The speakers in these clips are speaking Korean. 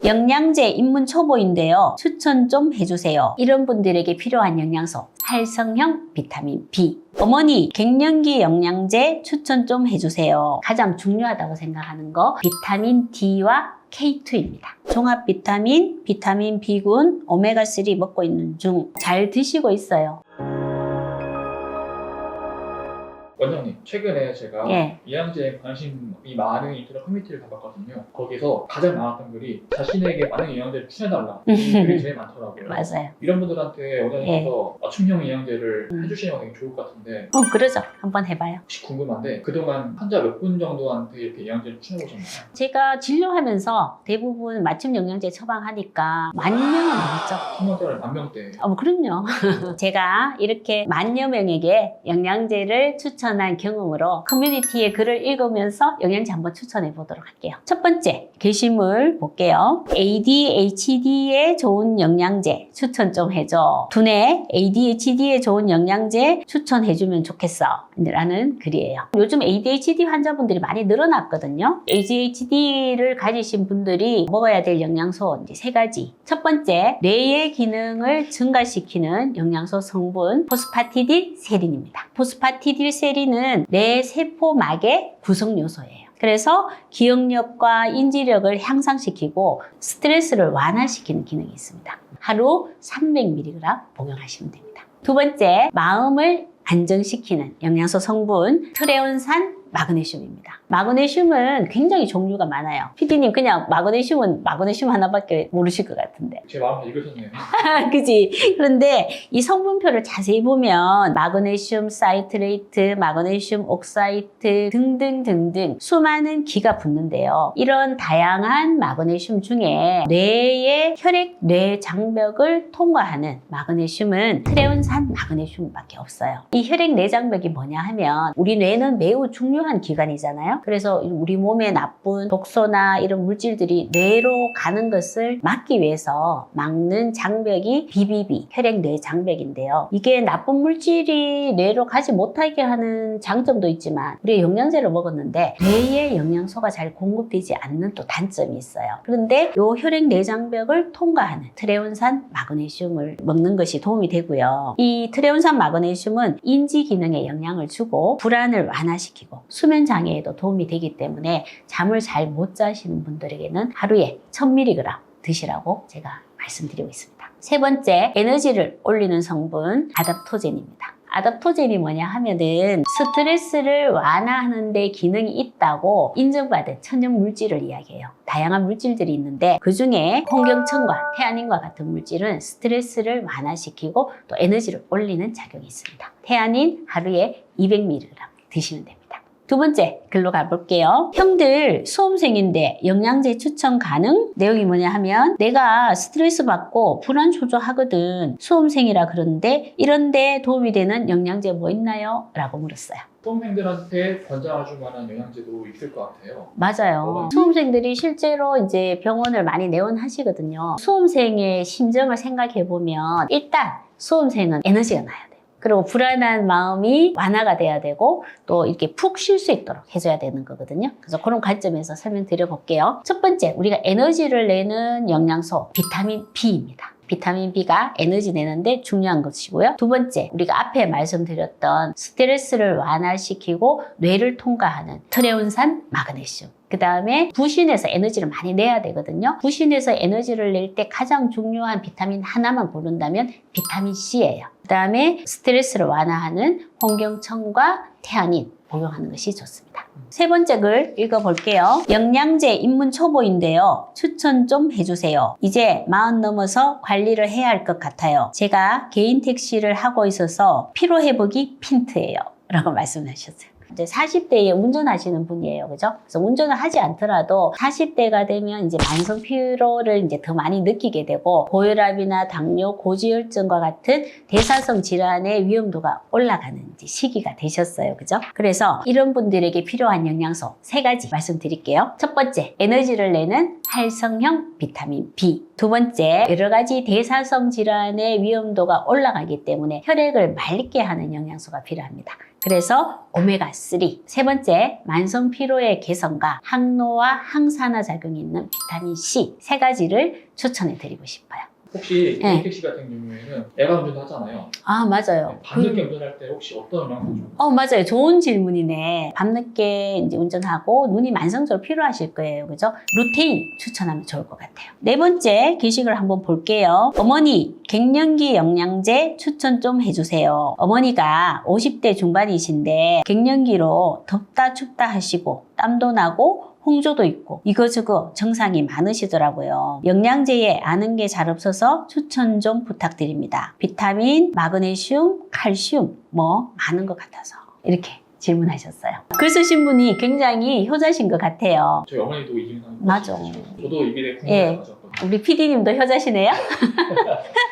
영양제 입문 초보인데요. 추천 좀 해주세요. 이런 분들에게 필요한 영양소. 활성형 비타민 B. 어머니, 갱년기 영양제 추천 좀 해주세요. 가장 중요하다고 생각하는 거 비타민 D와 K2입니다. 종합 비타민, 비타민 B군, 오메가3 먹고 있는 중 잘 드시고 있어요. 원장님, 최근에 제가 예. 영양제에 관심이 많은 인터넷 커뮤니티를 가봤거든요. 거기서 가장 많았던 글이 자신에게 많은 영양제를 추천해달라. 이 글이 제일 많더라고요. 맞아요. 이런 분들한테 원장님께서 맞춤형 영양제를 해주시는 건 되게 좋을 것 같은데 그러죠. 한번 해봐요. 혹시 궁금한데 그동안 환자 몇 분 정도한테 이렇게 영양제를 추천해보셨나요? 제가 진료하면서 대부분 맞춤 영양제 처방하니까 10,000명은 넘었죠. 청년자를 만 명대. 그럼요. 제가 이렇게 10,000여 명에게 영양제를 추천한 경험으로 커뮤니티의 글을 읽으면서 영양제 한번 추천해 보도록 할게요. 첫 번째, 게시물 볼게요. ADHD에 좋은 영양제 추천 좀 해줘. 두뇌 ADHD에 좋은 영양제 추천해주면 좋겠어. 라는 글이에요. 요즘 ADHD 환자분들이 많이 늘어났거든요. ADHD를 가지신 분들이 먹어야 될 영양소 이제 3가지. 첫 번째, 뇌의 기능을 증가시키는 영양소 성분 포스파티딜세린입니다. 포스파티딜세린은 뇌 세포막의 구성 요소예요. 그래서 기억력과 인지력을 향상시키고 스트레스를 완화시키는 기능이 있습니다. 하루 300mg 복용하시면 됩니다. 두 번째, 마음을 안정시키는 영양소 성분 트레온산 마그네슘입니다. 마그네슘은 굉장히 종류가 많아요. PD님 그냥 마그네슘은 마그네슘 하나밖에 모르실 것 같은데. 제 마음 다 읽으셨네요. 그지? 그런데 이 성분표를 자세히 보면 마그네슘 사이트레이트, 마그네슘 옥사이트 등등등등 수많은 기가 붙는데요. 이런 다양한 마그네슘 중에 뇌의 혈액 뇌 장벽을 통과하는 마그네슘은 트레온산 마그네슘밖에 없어요. 이 혈액 뇌 장벽이 뭐냐 하면 우리 뇌는 매우 중요한 기관이잖아요. 그래서 우리 몸에 나쁜 독소나 이런 물질들이 뇌로 가는 것을 막기 위해서 막는 장벽이 BBB, 혈액 뇌 장벽인데요. 이게 나쁜 물질이 뇌로 가지 못하게 하는 장점도 있지만 우리가 영양제를 먹었는데 뇌에 영양소가 잘 공급되지 않는 또 단점이 있어요. 그런데 이 혈액 뇌 장벽을 통과하는 트레온산 마그네슘을 먹는 것이 도움이 되고요. 이 트레온산 마그네슘은 인지 기능에 영향을 주고 불안을 완화시키고 수면 장애에도 도움이 되기 때문에 잠을 잘 못 자시는 분들에게는 하루에 1000mg 드시라고 제가 말씀드리고 있습니다. 세 번째, 에너지를 올리는 성분 아답토젠입니다. 아답토젠이 뭐냐 하면은 스트레스를 완화하는 데 기능이 있다고 인정받은 천연 물질을 이야기해요. 다양한 물질들이 있는데 그 중에 홍경천과 태아닌과 같은 물질은 스트레스를 완화시키고 또 에너지를 올리는 작용이 있습니다. 태아닌 하루에 200mg 드시면 됩니다. 두 번째 글로 가볼게요. 형들 수험생인데 영양제 추천 가능? 내용이 뭐냐 하면 내가 스트레스 받고 불안 초조하거든. 수험생이라 그러는데 이런데 도움이 되는 영양제 뭐 있나요? 라고 물었어요. 수험생들한테 권장해줄 만한 영양제도 있을 것 같아요. 맞아요. 수험생들이 실제로 이제 병원을 많이 내원하시거든요. 수험생의 심정을 생각해 보면 일단 수험생은 에너지가 나야 돼요. 그리고 불안한 마음이 완화가 돼야 되고 또 이렇게 푹 쉴 수 있도록 해줘야 되는 거거든요. 그래서 그런 관점에서 설명드려 볼게요. 첫 번째, 우리가 에너지를 내는 영양소 비타민 B입니다. 비타민 B가 에너지 내는데 중요한 것이고요. 두 번째, 우리가 앞에 말씀드렸던 스트레스를 완화시키고 뇌를 통과하는 트레온산 마그네슘. 그 다음에 부신에서 에너지를 많이 내야 되거든요. 부신에서 에너지를 낼 때 가장 중요한 비타민 하나만 고른다면 비타민 C예요. 그 다음에 스트레스를 완화하는 홍경천과 태아닌 복용하는 것이 좋습니다. 세 번째 글 읽어볼게요. 영양제 입문 초보인데요. 추천 좀 해주세요. 이제 40 넘어서 관리를 해야 할 것 같아요. 제가 개인 택시를 하고 있어서 피로회복이 핀트예요. 라고 말씀하셨어요. 이제 40대에 운전하시는 분이에요. 그죠? 그래서 운전을 하지 않더라도 40대가 되면 이제 만성 피로를 이제 더 많이 느끼게 되고 고혈압이나 당뇨, 고지혈증과 같은 대사성 질환의 위험도가 올라가는 이제 시기가 되셨어요. 그죠? 그래서 이런 분들에게 필요한 영양소 3가지 말씀드릴게요. 첫 번째, 에너지를 내는 활성형 비타민 B. 두 번째, 여러 가지 대사성 질환의 위험도가 올라가기 때문에 혈액을 맑게 하는 영양소가 필요합니다. 그래서 오메가3. 세 번째, 만성 피로의 개선과 항노화, 항산화 작용이 있는 비타민 C. 세 가지를 추천해 드리고 싶어요. 혹시 네. A 택시 같은 경우에는 야간 운전도 하잖아요. 아, 맞아요. 밤늦게 운전할 때 혹시 어떤 영향을 좀? 맞아요. 좋은 질문이네. 밤늦게 이제 운전하고 눈이 만성적으로 피로하실 거예요. 그죠? 루테인 추천하면 좋을 것 같아요. 네 번째 게시글 한번 볼게요. 어머니, 갱년기 영양제 추천 좀 해주세요. 어머니가 50대 중반이신데 갱년기로 덥다 춥다 하시고 땀도 나고 홍조도 있고 이거저거 증상이 많으시더라고요. 영양제에 아는 게 잘 없어서 추천 좀 부탁드립니다. 비타민, 마그네슘, 칼슘 뭐 많은 것 같아서 이렇게 질문하셨어요. 글 쓰신 분이 굉장히 효자신 것 같아요. 저희 어머니도 이 증상 맞아. 저도 이 미래 예. 궁금해 가졌거든요. 우리 PD님도 효자시네요.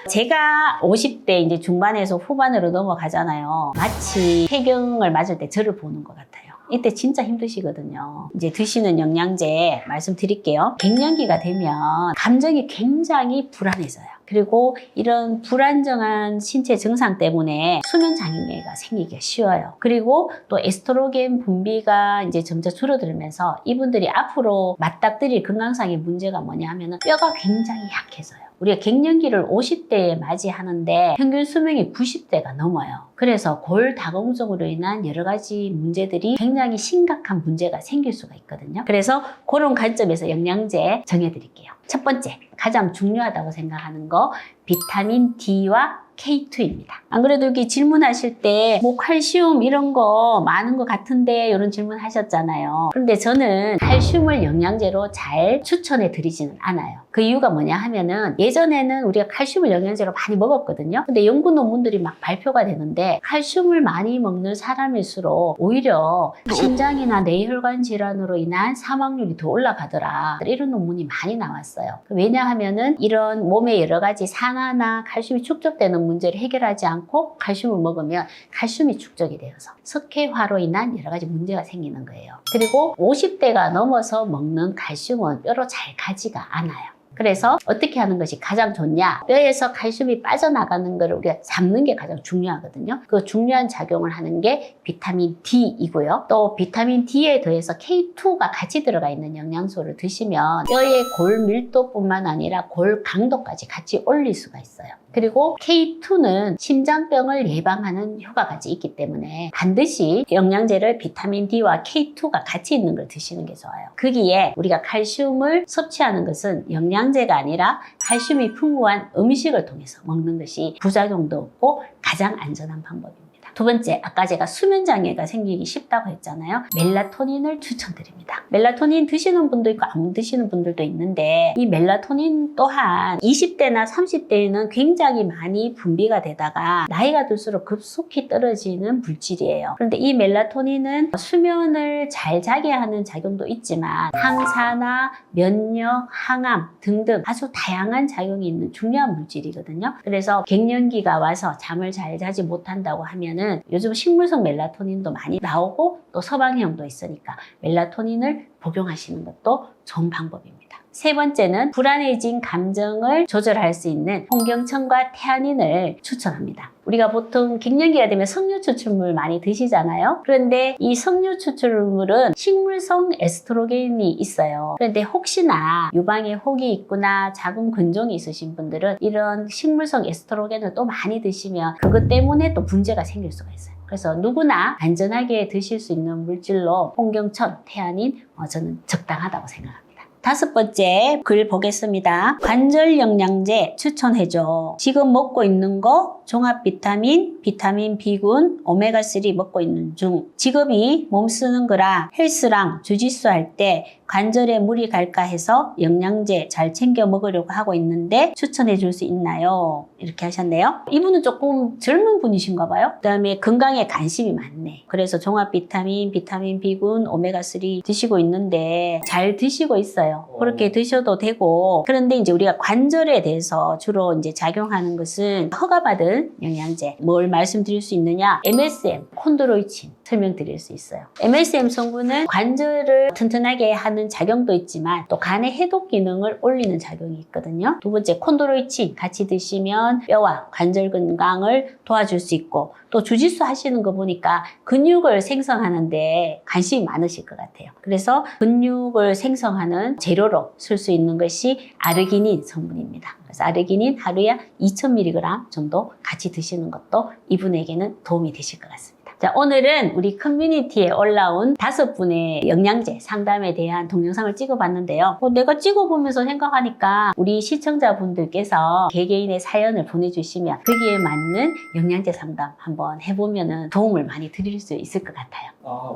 제가 50대 이제 중반에서 후반으로 넘어가잖아요. 마치 폐경을 맞을 때 저를 보는 것 같아요. 이때 진짜 힘드시거든요. 이제 드시는 영양제 말씀드릴게요. 갱년기가 되면 감정이 굉장히 불안해져요. 그리고 이런 불안정한 신체 증상 때문에 수면 장애가 생기기가 쉬워요. 그리고 또 에스트로겐 분비가 이제 점차 줄어들면서 이분들이 앞으로 맞닥뜨릴 건강상의 문제가 뭐냐 하면은 뼈가 굉장히 약해져요. 우리가 갱년기를 50대에 맞이하는데 평균 수명이 90대가 넘어요. 그래서 골다공증으로 인한 여러 가지 문제들이 굉장히 심각한 문제가 생길 수가 있거든요. 그래서 그런 관점에서 영양제 정해드릴게요. 첫 번째, 가장 중요하다고 생각하는 거 비타민 D와 K2입니다. 안 그래도 여기 질문하실 때 뭐 칼슘 이런 거 많은 것 같은데 이런 질문 하셨잖아요. 그런데 저는 칼슘을 영양제로 잘 추천해 드리지는 않아요. 그 이유가 뭐냐 하면은 예전에는 우리가 칼슘을 영양제로 많이 먹었거든요. 근데 연구 논문들이 막 발표가 되는데 칼슘을 많이 먹는 사람일수록 오히려 심장이나 뇌혈관 질환으로 인한 사망률이 더 올라가더라. 이런 논문이 많이 나왔어요. 왜냐하면은 이런 몸에 여러 가지 산화나 칼슘이 축적되는 문제를 해결하지 않고 칼슘을 먹으면 칼슘이 축적이 되어서 석회화로 인한 여러 가지 문제가 생기는 거예요. 그리고 50대가 넘어서 먹는 칼슘은 뼈로 잘 가지가 않아요. 그래서 어떻게 하는 것이 가장 좋냐? 뼈에서 칼슘이 빠져나가는 것을 우리가 잡는 게 가장 중요하거든요. 그 중요한 작용을 하는 게 비타민 D이고요. 또 비타민 D에 더해서 K2가 같이 들어가 있는 영양소를 드시면 뼈의 골 밀도뿐만 아니라 골 강도까지 같이 올릴 수가 있어요. 그리고 K2는 심장병을 예방하는 효과까지 있기 때문에 반드시 영양제를 비타민 D와 K2가 같이 있는 걸 드시는 게 좋아요. 거기에 우리가 칼슘을 섭취하는 것은 영양제가 아니라 칼슘이 풍부한 음식을 통해서 먹는 것이 부작용도 없고 가장 안전한 방법입니다. 두 번째, 아까 제가 수면 장애가 생기기 쉽다고 했잖아요. 멜라토닌을 추천드립니다. 멜라토닌 드시는 분도 있고 안 드시는 분들도 있는데 이 멜라토닌 또한 20대나 30대에는 굉장히 많이 분비가 되다가 나이가 들수록 급속히 떨어지는 물질이에요. 그런데 이 멜라토닌은 수면을 잘 자게 하는 작용도 있지만 항산화, 면역, 항암 등등 아주 다양한 작용이 있는 중요한 물질이거든요. 그래서 갱년기가 와서 잠을 잘 자지 못한다고 하면은 요즘 식물성 멜라토닌도 많이 나오고 또 서방형도 있으니까 멜라토닌을 복용하시는 것도 좋은 방법입니다. 세 번째는 불안해진 감정을 조절할 수 있는 홍경천과 태아닌을 추천합니다. 우리가 보통 갱년기가 되면 석류 추출물 많이 드시잖아요. 그런데 이 석류 추출물은 식물성 에스트로겐이 있어요. 그런데 혹시나 유방에 혹이 있거나 자궁 근종이 있으신 분들은 이런 식물성 에스트로겐을 또 많이 드시면 그것 때문에 또 문제가 생길 수가 있어요. 그래서 누구나 안전하게 드실 수 있는 물질로 홍경천, 태아닌 저는 적당하다고 생각합니다. 다섯 번째 글 보겠습니다. 관절 영양제 추천해줘. 지금 먹고 있는 거 종합 비타민, 비타민 B군, 오메가3 먹고 있는 중. 직업이 몸 쓰는 거라 헬스랑 주짓수 할 때 관절에 무리 갈까 해서 영양제 잘 챙겨 먹으려고 하고 있는데 추천해 줄 수 있나요? 이렇게 하셨네요. 이분은 조금 젊은 분이신가 봐요. 그 다음에 건강에 관심이 많네. 그래서 종합 비타민, 비타민 B군, 오메가3 드시고 있는데 잘 드시고 있어요. 그렇게 드셔도 되고. 그런데 이제 우리가 관절에 대해서 주로 이제 작용하는 것은 허가받은 영양제. 뭘 말씀드릴 수 있느냐? MSM, 콘드로이친. 설명드릴 수 있어요. MSM 성분은 관절을 튼튼하게 하는 작용도 있지만 또 간의 해독 기능을 올리는 작용이 있거든요. 두 번째, 콘드로이친 같이 드시면 뼈와 관절 건강을 도와줄 수 있고, 또 주짓수 하시는 거 보니까 근육을 생성하는데 관심이 많으실 것 같아요. 그래서 근육을 생성하는 재료로 쓸 수 있는 것이 아르기닌 성분입니다. 그래서 아르기닌 하루에 2000mg 정도 같이 드시는 것도 이분에게는 도움이 되실 것 같습니다. 자, 오늘은 우리 커뮤니티에 올라온 5분의 영양제 상담에 대한 동영상을 찍어봤는데요. 내가 찍어보면서 생각하니까 우리 시청자분들께서 개개인의 사연을 보내주시면 거기에 맞는 영양제 상담 한번 해보면 도움을 많이 드릴 수 있을 것 같아요.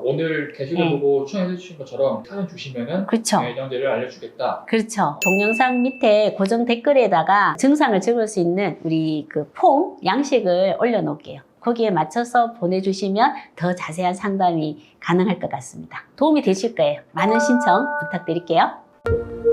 오늘 게시글 네. 보고 추천해 주신 것처럼 사연 주시면은 그렇죠. 영양제를 알려주겠다. 그렇죠. 동영상 밑에 고정 댓글에다가 증상을 적을 수 있는 우리 그 폼 양식을 올려놓을게요. 거기에 맞춰서 보내주시면 더 자세한 상담이 가능할 것 같습니다. 도움이 되실 거예요. 많은 신청 부탁드릴게요.